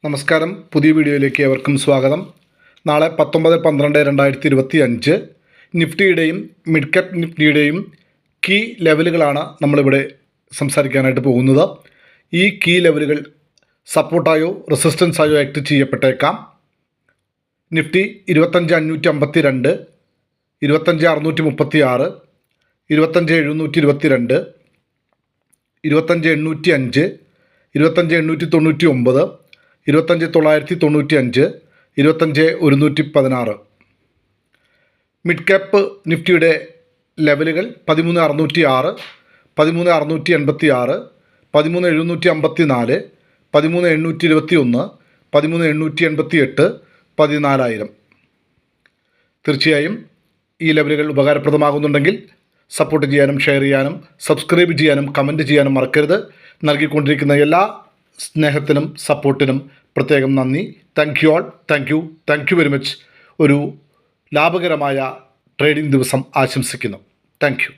നമസ്കാരം, പുതിയ വീഡിയോയിലേക്ക് ഏവർക്കും സ്വാഗതം. നാളെ 19/12/2025 നിഫ്റ്റിയുടെയും മിഡ് ക്യാപ് നിഫ്റ്റിയുടെയും കീ ലെവലുകളാണ് നമ്മളിവിടെ സംസാരിക്കാനായിട്ട് പോകുന്നത്. ഈ കീ ലെവലുകൾ സപ്പോർട്ടായോ റെസിസ്റ്റൻസായോ ആക്ട് ചെയ്യപ്പെട്ടേക്കാം. നിഫ്റ്റി 25,552, 25,636, 25,722, 25,805, 25,899, 25,995, 25,116. മിഡ് ക്യാപ്പ് നിഫ്റ്റിയുടെ ലെവലുകൾ 13,606, 13,686, 13,754, 13,821, 13,888, 14,000. തീർച്ചയായും ഈ ലെവലുകൾ ഉപകാരപ്രദമാകുന്നുണ്ടെങ്കിൽ സപ്പോർട്ട് ചെയ്യാനും ഷെയർ ചെയ്യാനും സബ്സ്ക്രൈബ് ചെയ്യാനും കമൻറ്റ് ചെയ്യാനും മറക്കരുത്. നൽകിക്കൊണ്ടിരിക്കുന്ന എല്ലാ സ്നേഹത്തിനും സപ്പോർട്ടിനും പ്രത്യേകം നന്ദി. Thank you very much. ഒരു ലാഭകരമായ ട്രേഡിംഗ് ദിവസം ആശംസിക്കുന്നു. Thank you.